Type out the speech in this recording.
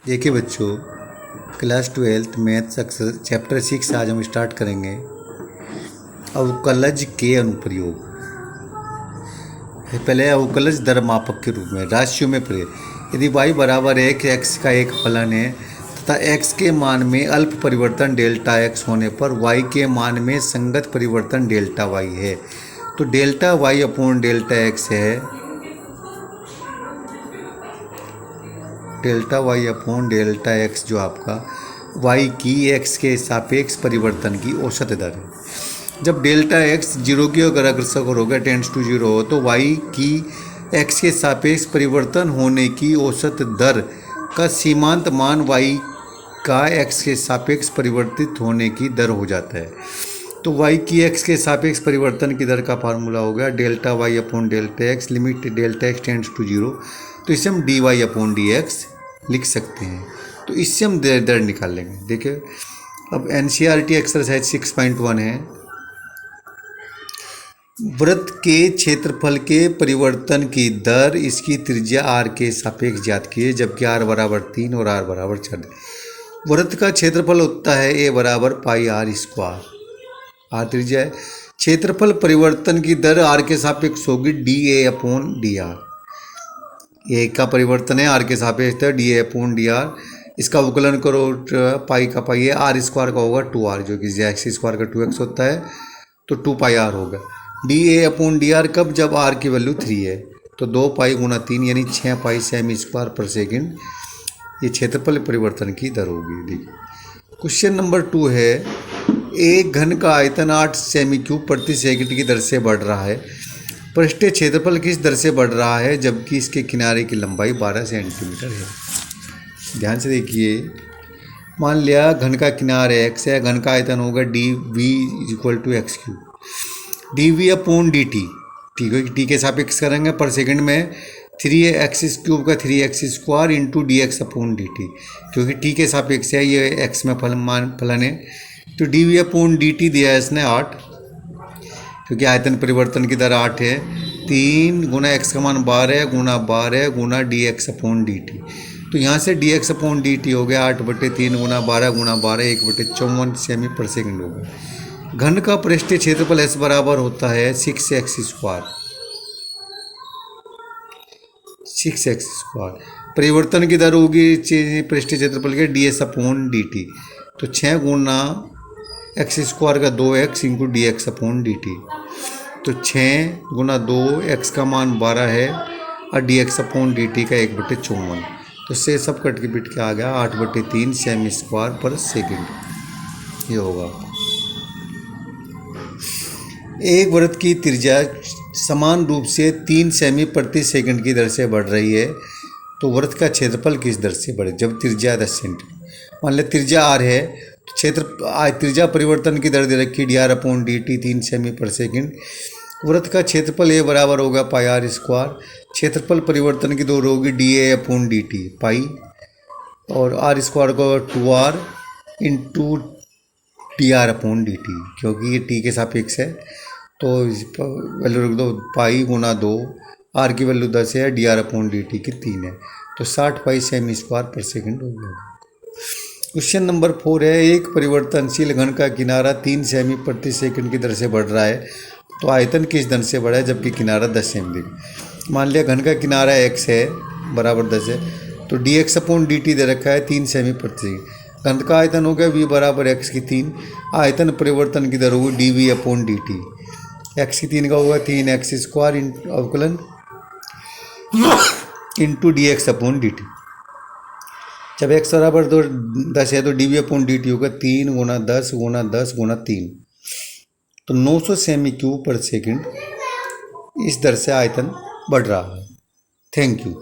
देखिए बच्चों, class 12th maths अक्सर चैप्टर 6 आज हम स्टार्ट करेंगे। अवकलज के अनुप्रयोग। पहले अवकलज दरमापक के रूप में राशियों में प्रयोग। यदि y बराबर एक x का एक फलन है तथा x के मान में अल्प परिवर्तन डेल्टा x होने पर y के मान में संगत परिवर्तन डेल्टा y है, तो delta y upon delta x है delta y upon delta x जो आपका y की x के सापेक्ष परिवर्तन की औसत दर है। जब डेल्टा x जीरो की अगर अग्रसर होगा टेंड्स टू जीरो हो तो y की x के सापेक्ष परिवर्तन होने की औसत दर का सीमांत मान y का x के सापेक्ष परिवर्तित होने की दर हो जाता है। तो y की x के सापेक्ष परिवर्तन की दर का फार्मूला हो गया delta y upon delta x, limit delta x tends to zero, तो इसे हम d y upon d x लिख सकते हैं। तो इससे हम दर निकाल लेंगे। देखिए अब एनसीईआरटी एक्सरसाइज 6.1 है। वृत्त के क्षेत्रफल के परिवर्तन की दर इसकी त्रिज्या r के सापेक्ष ज्ञात कीजिए, जबकि r बराबर 3 और r बराबर 4। वृत्त का क्षेत्रफल होता है a बराबर पाई r स्क्वायर, r त्रिज्या है। क्षेत्रफल परिवर्तन की दर r के सापेक्ष होगी D A upon D R. A का परिवर्तन है आर के सापेक्ष है D A upon D R. इसका अवकलन करो, पाई का पाई है, आर स्क्वायर का होगा 2r, जो कि एक्स स्क्वायर का 2x होता है, तो 2 पाई आर होगा। D A upon D are कब, जब आर की वैल्यू 3 है, तो 2 पाई गुना 3 यानी 6 पाई सेमी स्क्वायर पर सेकेंड ये क्षेत्रफल परिवर्तन की दर होगी। देखिए क्वेश्चन नंबर 2 है, एक घन का आयतन 8 सेमी क्यूब प्रति सेकंड की दर से बढ़ रहा है। पृष्ठीय क्षेत्रफल किस दर से बढ़ रहा है जबकि इसके किनारे की लंबाई 12 सेंटीमीटर है। ध्यान से देखिए, मान लिया घन का किनारा x है, घन का आयतन होगा d v equal to x cube, d v upon D t, ठीक है, टी के सापेक्ष करेंगे पर सेकंड में 3x क्यूब का 3x square into d x upon D T, क्योंकि टी के सापेक्ष है, ये x में फलन है, तो d v upon D t दिया है इसने 8, क्योंकि आयतन परिवर्तन की दर 8 है। 3 गुना एक्स का मान 12 गुना D x upon D T, तो यहाँ से D x upon D T हो गया 8/3 गुना 12 1/54 सेमी पर सेकंड हो गया। घन का पृष्ठीय क्षेत्रफल एस बराबर होता है 6x स्क्वायर, परिवर्तन की दर होगी पृष्ठीय क्षेत्रफल के D S upon D T, तो 6 गुना एक्स स्क्वायर का 2x into d x upon D T, तो 6 गुना 2 एक्स का मान 12 है और D x upon D T का 1/54, तो से सब कट के बिट के आ गया 8/3 सेमी स्क्वायर पर सेकंड। ये होगा। एक वृत्त की त्रिज्या समान रूप से 3 सेमी प्रति सेकंड की दर से बढ़ रही है, तो वृत्त का क्षेत्रफल किस दर से बढ़े जब त्रिज्या 10 सेंटीमीटर। मान लिया त्रिज्या r है, त्रिज्या परिवर्तन की दर दे रखी D R upon D T 3 semi पर सेकंड। वृत्त का क्षेत्रफल ए बराबर होगा पाई आर स्क्वायर, क्षेत्रफल परिवर्तन की दर होगी D A upon D T pi, और आर स्क्वायर को 2r into D R upon D T, क्योंकि ये टी के सापेक्ष है, तो वैल्यू रख दो पाई गुना 2, आर की वैल्यू 10 है, D R upon D T की 3 है, तो 60 पाई सेमी स्क्वायर पर सेकंड हो गया। क्वेश्चन नंबर 4 है, एक परिवर्तनशील घन का किनारा 3 सेमी प्रति सेकंड की दर से बढ़ रहा है, तो आयतन किस दर से बढ़ा है जबकि किनारा 10 सेमी दिखा। मान लिया घन का किनारा x है बराबर 10 है, तो D x upon D T दे रखा है 3 सेमी प्रति सेकंड। घन का आयतन हो गया v बराबर x की 3, आयतन परिवर्तन की दर होगी d v upon D t, x की 3 का होगा 3x स्क्वायर अवकलन into d x upon D t. जब x बराबर 10 है तो d v upon D t होगा 3 गुना 10 गुना 10 गुना 3, तो 900 सेमी क्यूब पर सेकंड इस दर से आयतन बढ़ रहा है। Thank you.